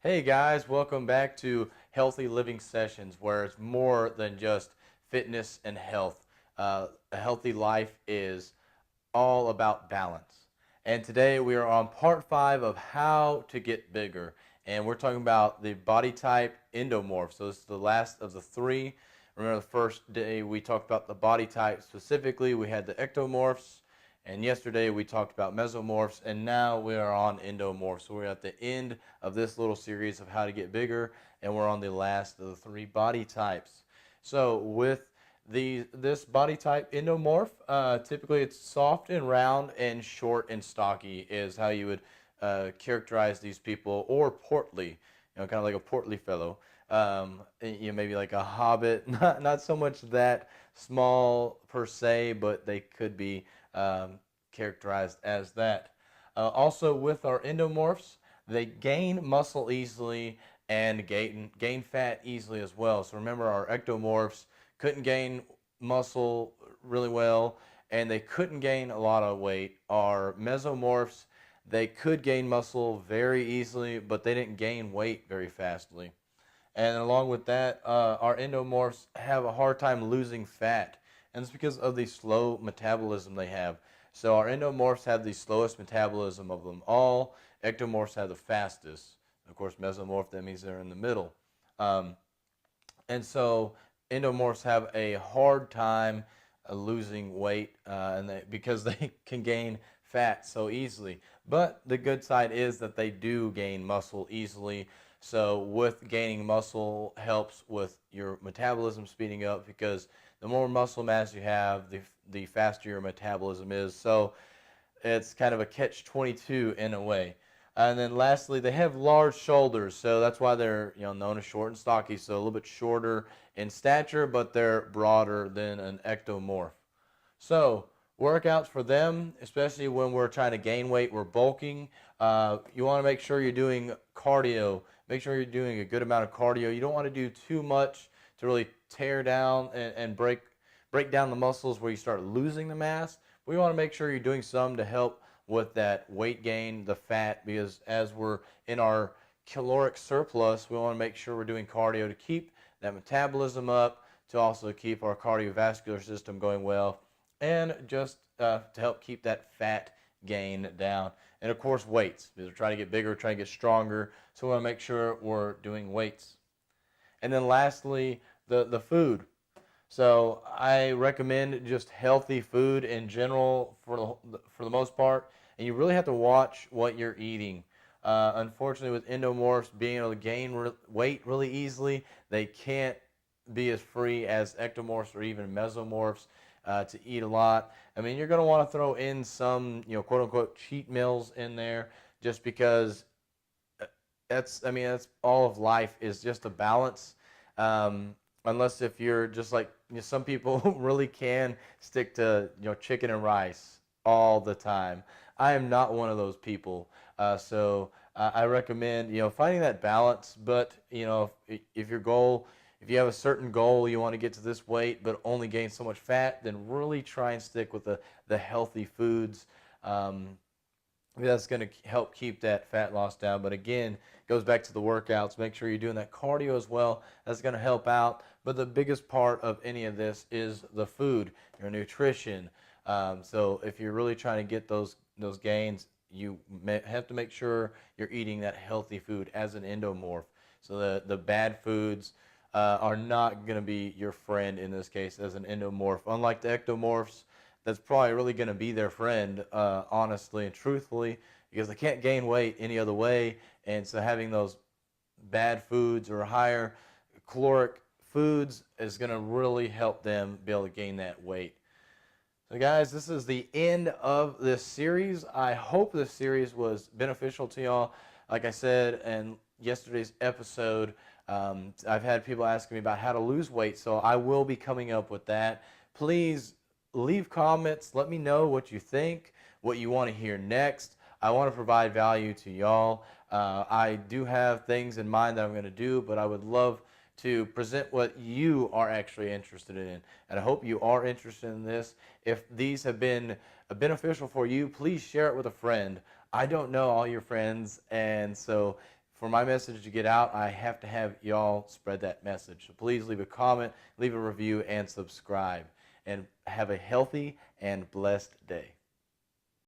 Hey guys, welcome back to Healthy Living Sessions, where it's more than just fitness and health. A healthy life is all about balance. And today we are on part 5 of how to get bigger. And we're talking about the body type endomorph. So this is the last of the 3. Remember the first day we talked about the body type specifically. We had the ectomorphs. And yesterday we talked about mesomorphs, and now we are on endomorphs. So we're at the end of this little series of how to get bigger, and we're on the last of the 3 body types. So with this body type endomorph, typically it's soft and round and short and stocky is how you would characterize these people, or portly, kind of like a portly fellow. Maybe like a hobbit, not so much that small per se, but they could be characterized as that. Also, with our endomorphs, they gain muscle easily and gain fat easily as well. So remember, our ectomorphs couldn't gain muscle really well, and they couldn't gain a lot of weight. Our mesomorphs, they could gain muscle very easily, but they didn't gain weight very fastly. And along with that, our endomorphs have a hard time losing fat, and it's because of the slow metabolism they have. So our endomorphs have the slowest metabolism of them all. Ectomorphs have the fastest. Of course, mesomorph, that means they're in the middle. Um, and so endomorphs have a hard time losing weight because they can gain fat so easily. But the good side is that they do gain muscle easily. So with gaining muscle helps with your metabolism speeding up, because the more muscle mass you have, the faster your metabolism is. So it's kind of a catch-22 in a way. And then lastly, they have large shoulders, so that's why they're known as short and stocky. So a little bit shorter in stature, but they're broader than an ectomorph. So workouts for them, especially when we're trying to gain weight, we're bulking. You want to make sure you're doing cardio. Make sure you're doing a good amount of cardio. You don't want to do too much to really tear down and break down the muscles where you start losing the mass. We want to make sure you're doing some to help with that weight gain, the fat, because as we're in our caloric surplus, we want to make sure we're doing cardio to keep that metabolism up, to also keep our cardiovascular system going well, and just to help keep that fat gain down. And of course, weights, because we're trying to get bigger, trying to get stronger, so we want to make sure we're doing weights. And then lastly, the food. So I recommend just healthy food in general for the most part, and you really have to watch what you're eating. Unfortunately, with endomorphs being able to gain weight really easily, they can't be as free as ectomorphs or even mesomorphs to eat a lot. I mean, you're going to want to throw in some, quote unquote cheat meals in there, just because that's all of life is just a balance. Unless if you're just like some people really can stick to chicken and rice all the time. I am not one of those people. So I recommend finding that balance. But if your goal, if you have a certain goal, you want to get to this weight but only gain so much fat, then really try and stick with the healthy foods. That's going to help keep that fat loss down. But again, it goes back to the workouts. Make sure you're doing that cardio as well. That's going to help out. But the biggest part of any of this is the food, your nutrition. So if you're really trying to get those gains, you have to make sure you're eating that healthy food as an endomorph. So the bad foods are not going to be your friend in this case as an endomorph. Unlike the ectomorphs, that's probably really going to be their friend, honestly and truthfully, because they can't gain weight any other way. And so having those bad foods or higher caloric foods is going to really help them be able to gain that weight. So guys, this is the end of this series. I hope this series was beneficial to y'all. Like I said in yesterday's episode, I've had people asking me about how to lose weight, so I will be coming up with that. Please leave comments. Let me know what you think, what you want to hear next. I want to provide value to y'all. I do have things in mind that I'm going to do, but I would love to present what you are actually interested in. And I hope you are interested in this. If these have been beneficial for you, please share it with a friend. I don't know all your friends, and so for my message to get out, I have to have y'all spread that message. So please leave a comment, leave a review, and subscribe. And have a healthy and blessed day.